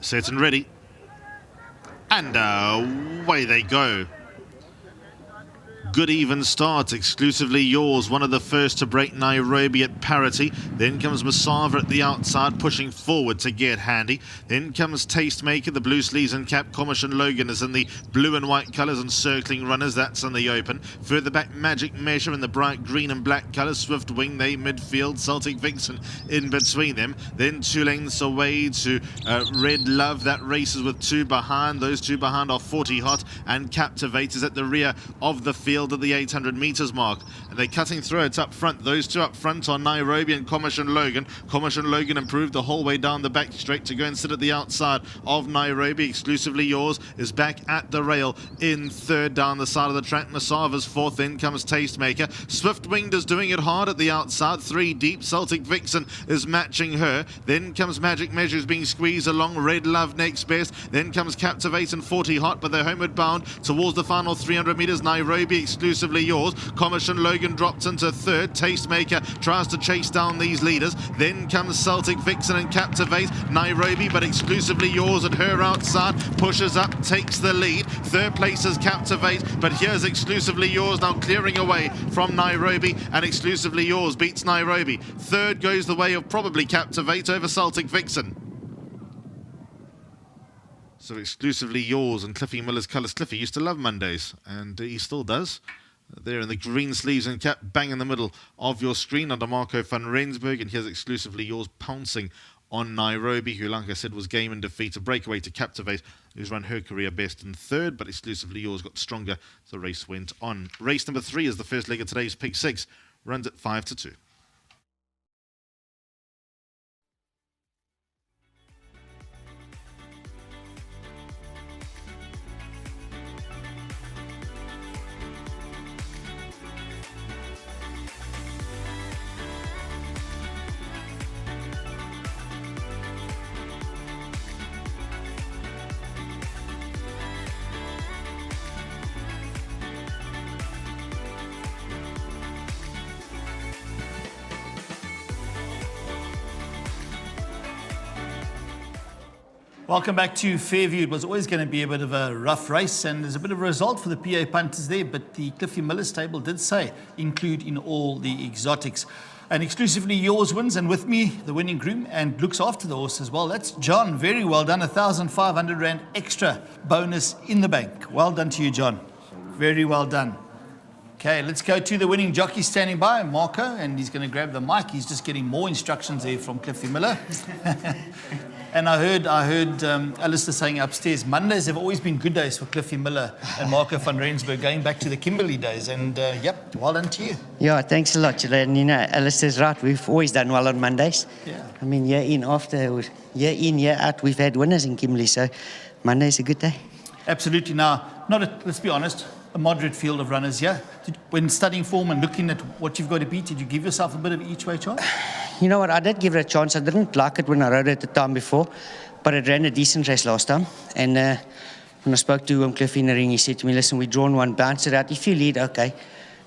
Set and ready. And away they go. Good even start, exclusively yours. One of the first to break Nairobi at parity. Then comes Masava at the outside, pushing forward to get handy. Then comes Tastemaker, the blue sleeves and cap. Comish and Logan is in the blue and white colours and circling runners. That's in the open. Further back, Magic Measure in the bright green and black colours. Swift Wing, they midfield. Celtic Vixen in between them. Then 2 lengths away to Red Love. That races with 2 behind. Those 2 behind are 40 Hot and Captivate is at the rear of the field at the 800 metres mark, and they're cutting through it up front. Those 2 up front are Nairobi and Comish and Logan. Comish and Logan improved the whole way down the back straight to go and sit at the outside of Nairobi. Exclusively yours is back at the rail in third down the side of the track. Masava's fourth. Then comes Tastemaker. Swift Winged is doing it hard at the outside, 3 deep. Celtic Vixen is matching her. Then comes Magic Measures being squeezed along. Red Love next best. Then comes Captivate and 40 Hot, but they're homeward bound towards the final 300 metres. Nairobi exclusively yours. Comish and Logan dropped into third. Tastemaker tries to chase down these leaders. Then comes Celtic Vixen and Captivate. Nairobi, but exclusively yours at her outside, pushes up, takes the lead. Third place is Captivate, but here's exclusively yours now clearing away from Nairobi, and exclusively yours beats Nairobi. Third goes the way of probably Captivate over Celtic Vixen. So exclusively yours and Cliffy Miller's colours. Cliffy used to love Mondays, and he still does. There in the green sleeves and cap, bang in the middle of your screen under Marco van Rensburg. And here's exclusively yours pouncing on Nairobi, who, like I said, was game and defeat. A breakaway to Captivate, who's run her career best in third, but exclusively yours got stronger as the race went on. Race number 3 is the first leg of today's pick 6. Runs at 5-2. Welcome back to Fairview. It was always going to be a bit of a rough race, and there's a bit of a result for the PA punters there, but the Cliffy Miller stable did say include in all the exotics. And exclusively yours wins, and with me, the winning groom, and looks after the horse as well. That's John. Very well done. 1,500 Rand extra bonus in the bank. Well done to you, John. Very well done. Okay, let's go to the winning jockey standing by, Marco, and he's going to grab the mic. He's just getting more instructions there from Cliffy Miller. And I heard Alistair saying upstairs, Mondays have always been good days for Cliffy Miller and Marco van Rensburg, going back to the Kimberley days. And yep, well done to you. Yeah, thanks a lot. And you know, Alistair's right. We've always done well on Mondays. Yeah. I mean, year in, year out, we've had winners in Kimberley. So Monday's a good day. Absolutely. Now, let's be honest, a moderate field of runners here. When studying form and looking at what you've got to beat, did you give yourself a bit of each way chance? You know what, I did give it a chance. I didn't like it when I rode it the time before, but it ran a decent race last time. And when I spoke to Cliffy in the ring, he said to me, listen, we've drawn one, bounce it out. If you lead, okay.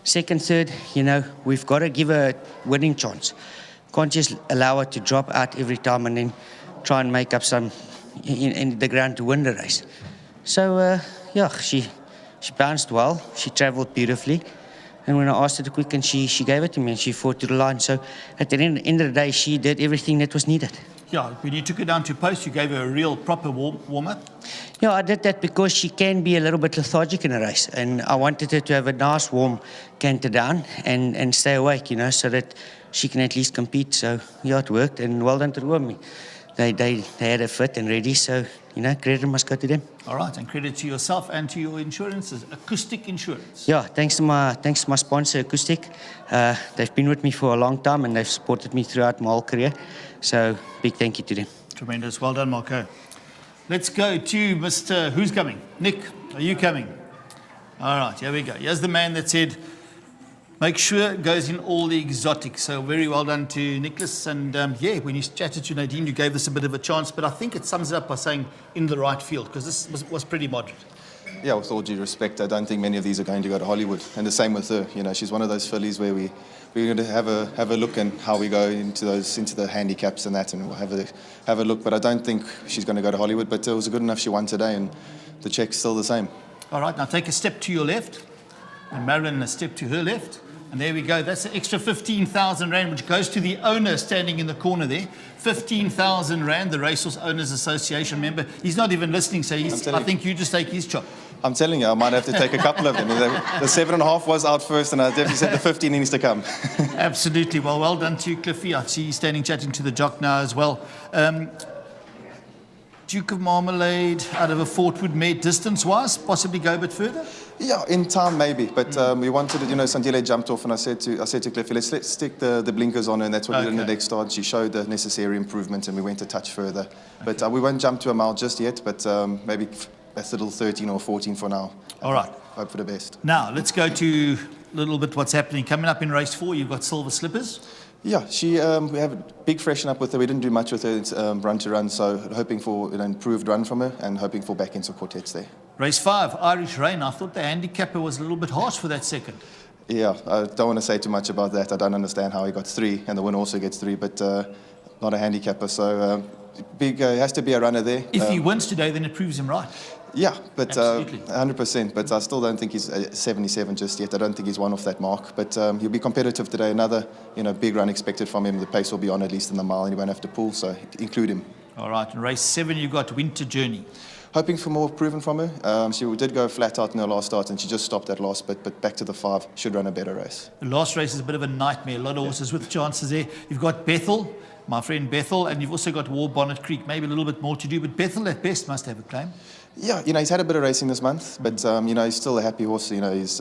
Second, third, you know, we've got to give her a winning chance. Can't just allow her to drop out every time and then try and make up some in the ground to win the race. So, yeah, she bounced well. She travelled beautifully. And when I asked her to quicken, she gave it to me and she fought to the line. So at the end of the day, she did everything that was needed. Yeah, when you took her down to post, you gave her a real proper warm-up? Yeah, I did that because she can be a little bit lethargic in a race. And I wanted her to have a nice warm canter down and stay awake, you know, so that she can at least compete. So, yeah, it worked. And well done to the women. They had a fit and ready, so, you know, credit must go to them. All right, and credit to yourself and to your insurances, Acoustic Insurance. Yeah, thanks to my sponsor, Acoustic. They've been with me for a long time and they've supported me throughout my whole career. So, big thank you to them. Tremendous. Well done, Marco. Let's go to Mr. Who's coming? Nick, are you coming? All right, here we go. Here's the man that said, make sure it goes in all the exotics. So very well done to Nicholas. And yeah, when you chatted to Nadine, you gave this a bit of a chance, but I think it sums it up by saying in the right field, because this was pretty moderate. Yeah, with all due respect, I don't think many of these are going to go to Hollywood. And the same with her. You know, she's one of those fillies where we're going to have a look and how we go into the handicaps and that, and we'll have a look. But I don't think she's going to go to Hollywood. But it was good enough she won today, and the check's still the same. All right, now take a step to your left, and Marilyn a step to her left. And there we go. That's an extra 15,000 Rand, which goes to the owner standing in the corner there. 15,000 Rand, the Racehorse Owners Association member. He's not even listening, so I think you just take his chop. I'm telling you, I might have to take a couple of them. The 7.5 was out first, and I definitely said the 15 needs to come. Absolutely. Well done to you, Cliffy. I see you standing chatting to the jock now as well. Duke of Marmalade out of a Fort Wood mare distance-wise, possibly go a bit further? Yeah, in time maybe, but we wanted it, Sandile jumped off and I said to Cliffy, let's stick the blinkers on her, and that's what we did in the next start. She showed the necessary improvement and we went a touch further. But we won't jump to a mile just yet, but maybe that's a little 13 or 14 for now. All right. Hope for the best. Now, let's go to a little bit what's happening. Coming up in race 4, you've got Silver Slippers. Yeah, we have a big freshen up with her. We didn't do much with her run to run, so hoping for an improved run from her and hoping for back into quartets there. Race 5, Irish Rain. I thought the handicapper was a little bit harsh for that second. Yeah, I don't want to say too much about that. I don't understand how he got 3, and the winner also gets 3, but not a handicapper, so big has to be a runner there. If he wins today, then it proves him right. Yeah, but Absolutely. 100%. But I still don't think he's 77 just yet. I don't think he's one off that mark. But he'll be competitive today. Another, big run expected from him. The pace will be on at least in the mile, and he won't have to pull. So include him. All right. In race 7, you've got Winter Journey. Hoping for more proven from her. She did go flat out in her last start, and she just stopped at last. But back to the 5, should run a better race. The last race is a bit of a nightmare. A lot of horses with chances there. You've got Bethel, my friend Bethel, and you've also got War Bonnet Creek. Maybe a little bit more to do, but Bethel at best must have a claim. Yeah, he's had a bit of racing this month, but he's still a happy horse. He's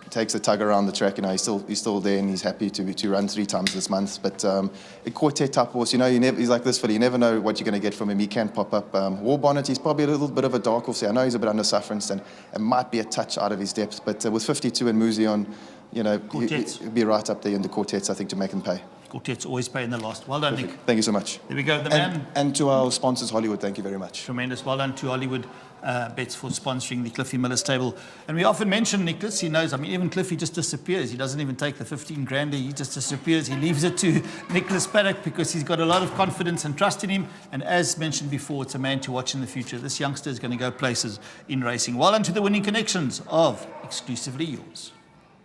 takes a tug around the track. He's still there, and he's happy to run 3 times this month. But a quartet type horse, he's like this filly. You never know what you're going to get from him. He can pop up. War Bonnet, he's probably a little bit of a dark horse. I know he's a bit under sufferance and might be a touch out of his depth. But with 52 and Muzi on, he'll be right up there in the quartets, I think, to make them pay. Quartets always pay in the last. Well done, Perfect. Nick. Thank you so much. There we go. The man. And to our sponsors, Hollywood, thank you very much. Tremendous. Well done to Hollywood Bets for sponsoring the Cliffy Miller stable. And we often mention Nicholas. He knows. Even Cliffy just disappears. He doesn't even take the 15 grand. He just disappears. He leaves it to Nicholas Paddock because he's got a lot of confidence and trust in him. And as mentioned before, it's a man to watch in the future. This youngster is going to go places in racing. Well done to the winning connections of Exclusively Yours.